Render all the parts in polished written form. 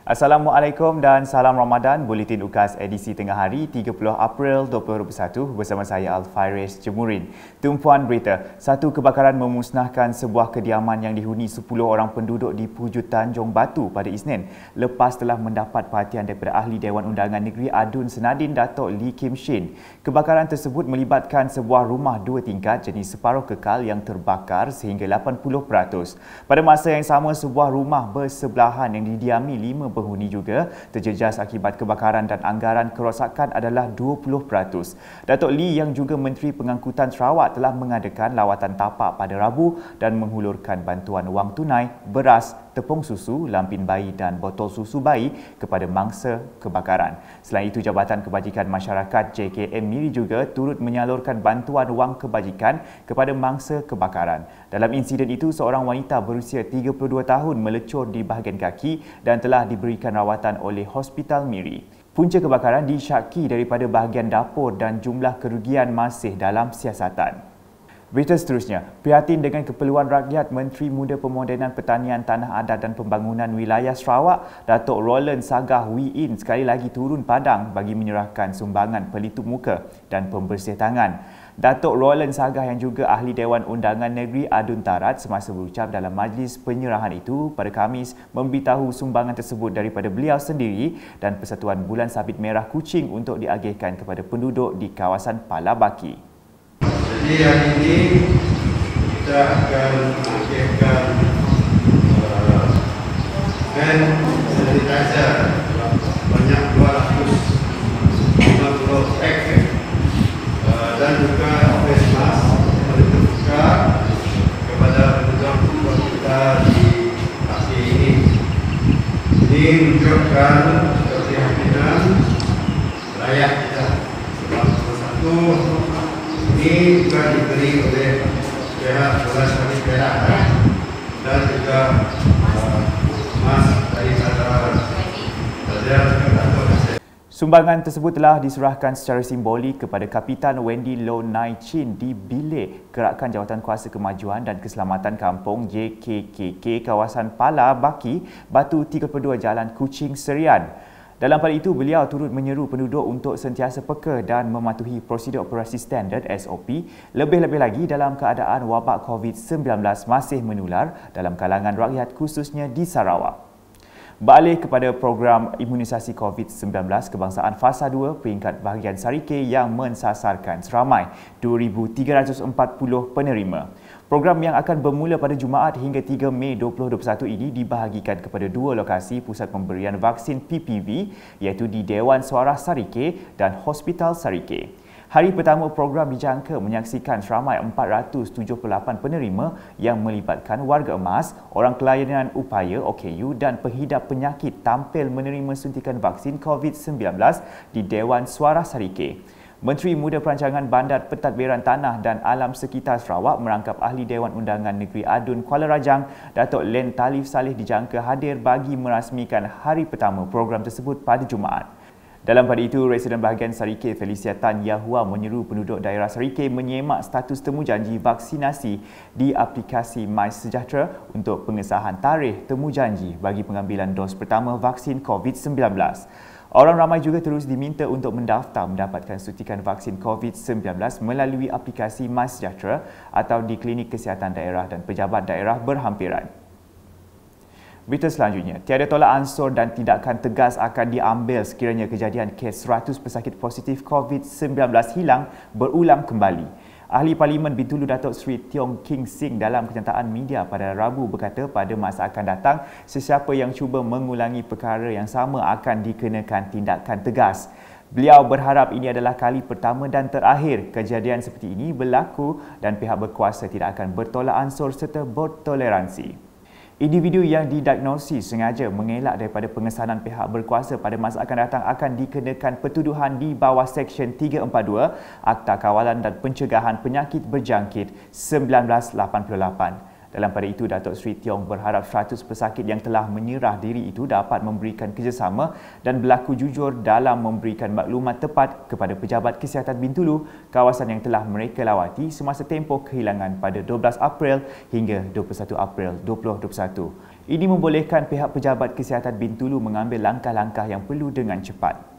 Assalamualaikum dan salam Ramadan. Buletin UKAS edisi tengah hari 30 April 2021 bersama saya Al-Fairis Jemurin. Tumpuan berita, satu kebakaran memusnahkan sebuah kediaman yang dihuni 10 orang penduduk di Puju Tanjung Batu pada Isnin lepas telah mendapat perhatian daripada Ahli Dewan Undangan Negeri Adun Senadin Datuk Lee Kim Shin. Kebakaran tersebut melibatkan sebuah rumah 2 tingkat jenis separuh kekal yang terbakar sehingga 80%. Pada masa yang sama, sebuah rumah bersebelahan yang didiami 5 penghuni juga terjejas akibat kebakaran dan anggaran kerosakan adalah 20%. Datuk Lee yang juga Menteri Pengangkutan Sarawak telah mengadakan lawatan tapak pada Rabu dan menghulurkan bantuan wang tunai, beras, tepung susu, lampin bayi dan botol susu bayi kepada mangsa kebakaran. Selain itu, Jabatan Kebajikan Masyarakat JKM Miri juga turut menyalurkan bantuan wang kebajikan kepada mangsa kebakaran. Dalam insiden itu, seorang wanita berusia 32 tahun melecur di bahagian kaki dan telah diberikan rawatan oleh Hospital Miri. Punca kebakaran disyaki daripada bahagian dapur dan jumlah kerugian masih dalam siasatan. Berita seterusnya, prihatin dengan keperluan rakyat, Menteri Muda Pemodenan Pertanian Tanah Adat dan Pembangunan Wilayah Sarawak, Datuk Roland Sagah Wee In sekali lagi turun padang bagi menyerahkan sumbangan pelitup muka dan pembersih tangan. Datuk Roland Sagah yang juga Ahli Dewan Undangan Negeri Adun Tarat semasa berucap dalam majlis penyerahan itu pada Khamis memberitahu sumbangan tersebut daripada beliau sendiri dan Persatuan Bulan Sabit Merah Kuching untuk diagihkan kepada penduduk di kawasan Palabaki. Jadi hari ini kita akan mengagihkan hand sanitizer banyak 250 pack dan juga face mask pelitup muka kepada penduduk kita di Pati ini. Ini menunjukkan seperti hamilan layak kita. Sebab satu ini juga diberi oleh pihak Bulan Sabit Merah dan juga mas daripada Sumbangan tersebut telah diserahkan secara simbolik kepada Kapitan Wendy Low Nai Chin di Bilik Gerakan Jawatankuasa Kemajuan dan Keselamatan Kampung JKKK kawasan Palabaki, Batu 32 Jalan Kuching, Serian. Dalam pada itu, beliau turut menyeru penduduk untuk sentiasa peka dan mematuhi prosedur operasi standard SOP, lebih-lebih lagi dalam keadaan wabak COVID-19 masih menular dalam kalangan rakyat khususnya di Sarawak. Beralih kepada program imunisasi COVID-19 kebangsaan Fasa 2 peringkat bahagian Sarike yang mensasarkan seramai 2,340 penerima. Program yang akan bermula pada Jumaat hingga 3 Mei 2021 ini dibahagikan kepada 2 lokasi pusat pemberian vaksin PPV iaitu di Dewan Suara Sarike dan Hospital Sarike. Hari pertama program dijangka menyaksikan seramai 478 penerima yang melibatkan warga emas, orang kelayanan upaya OKU dan penghidap penyakit tampil menerima suntikan vaksin COVID-19 di Dewan Suara Sarike. Menteri Muda Perancangan Bandar Pentadbiran Tanah dan Alam Sekitar Sarawak merangkap Ahli Dewan Undangan Negeri Adun Kuala Rajang, Datuk Len Talif Saleh dijangka hadir bagi merasmikan hari pertama program tersebut pada Jumaat. Dalam pada itu, Residen Bahagian Sarike Felicia Tan Yahua menyeru penduduk daerah Sarike menyemak status temujanji vaksinasi di aplikasi MySejahtera untuk pengesahan tarikh temujanji bagi pengambilan dos pertama vaksin COVID-19. Orang ramai juga terus diminta untuk mendaftar mendapatkan suntikan vaksin COVID-19 melalui aplikasi MySejahtera atau di klinik kesihatan daerah dan pejabat daerah berhampiran. Berita selanjutnya, tiada tolak ansur dan tindakan tegas akan diambil sekiranya kejadian kes 100 pesakit positif COVID-19 hilang berulang kembali. Ahli Parlimen Bintulu Datuk Seri Tiong King Sing dalam kenyataan media pada Rabu berkata pada masa akan datang, sesiapa yang cuba mengulangi perkara yang sama akan dikenakan tindakan tegas. Beliau berharap ini adalah kali pertama dan terakhir kejadian seperti ini berlaku dan pihak berkuasa tidak akan bertolak ansur serta bertoleransi. Individu yang didiagnosis sengaja mengelak daripada pengesanan pihak berkuasa pada masa akan datang akan dikenakan pertuduhan di bawah Seksyen 342 Akta Kawalan dan Pencegahan Penyakit Berjangkit 1988. Dalam pada itu, Datuk Seri Tiong berharap 100 pesakit yang telah menyerah diri itu dapat memberikan kerjasama dan berlaku jujur dalam memberikan maklumat tepat kepada Pejabat Kesihatan Bintulu, kawasan yang telah mereka lawati semasa tempoh kehilangan pada 12 April hingga 21 April 2021. Ini membolehkan pihak Pejabat Kesihatan Bintulu mengambil langkah-langkah yang perlu dengan cepat.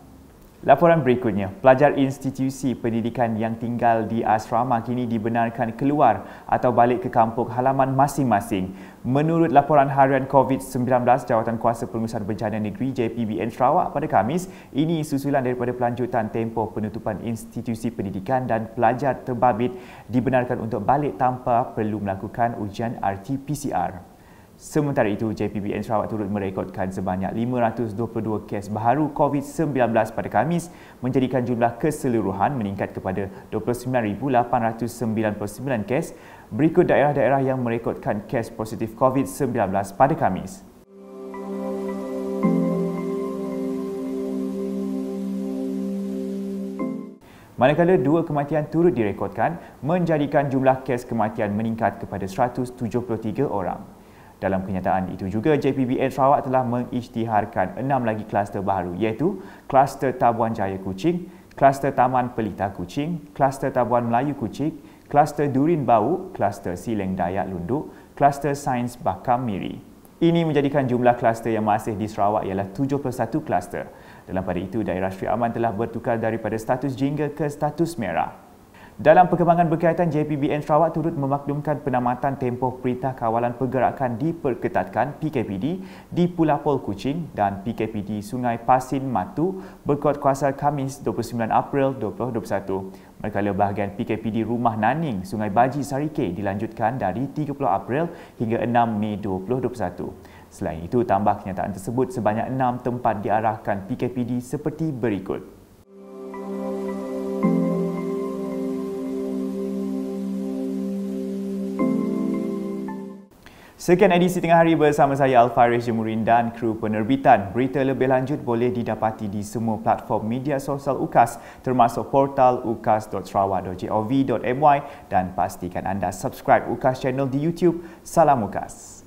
Laporan berikutnya, pelajar institusi pendidikan yang tinggal di asrama kini dibenarkan keluar atau balik ke kampung halaman masing-masing. Menurut laporan harian COVID-19 Jawatankuasa Pengurusan Bencana Negeri JPBN Sarawak pada Khamis, ini susulan daripada pelanjutan tempoh penutupan institusi pendidikan dan pelajar terbabit dibenarkan untuk balik tanpa perlu melakukan ujian RT-PCR. Sementara itu, JPBN Sarawak turut merekodkan sebanyak 522 kes baharu COVID-19 pada Khamis, menjadikan jumlah keseluruhan meningkat kepada 29,899 kes. Berikut daerah-daerah yang merekodkan kes positif COVID-19 pada Khamis. Manakala 2 kematian turut direkodkan, menjadikan jumlah kes kematian meningkat kepada 173 orang. Dalam kenyataan itu juga, JPBN Sarawak telah mengisytiharkan 6 lagi kluster baharu, iaitu kluster Tabuan Jaya Kuching, kluster Taman Pelita Kuching, kluster Tabuan Melayu Kuching, kluster Durin Bau, kluster Sileng Dayak Lunduk, kluster Sains Bakam Miri. Ini menjadikan jumlah kluster yang masih di Sarawak ialah 71 kluster. Dalam pada itu, daerah Sri Aman telah bertukar daripada status jingga ke status merah. Dalam perkembangan berkaitan, JPBN Sarawak turut memaklumkan penamatan tempoh Perintah Kawalan Pergerakan diperketatkan PKPD di Pulapol Kuching dan PKPD Sungai Pasin Matu berkuat kuasa Khamis 29 April 2021. Manakala bahagian PKPD Rumah Naning Sungai Baji Sarike dilanjutkan dari 30 April hingga 6 Mei 2021. Selain itu, tambah kenyataan tersebut, sebanyak 6 tempat diarahkan PKPD seperti berikut. Sekian edisi Tengah Hari bersama saya Alfaris Jemurin dan kru penerbitan. Berita lebih lanjut boleh didapati di semua platform media sosial UKAS termasuk portal ukas.sarawak.gov.my dan pastikan anda subscribe UKAS channel di YouTube. Salam UKAS.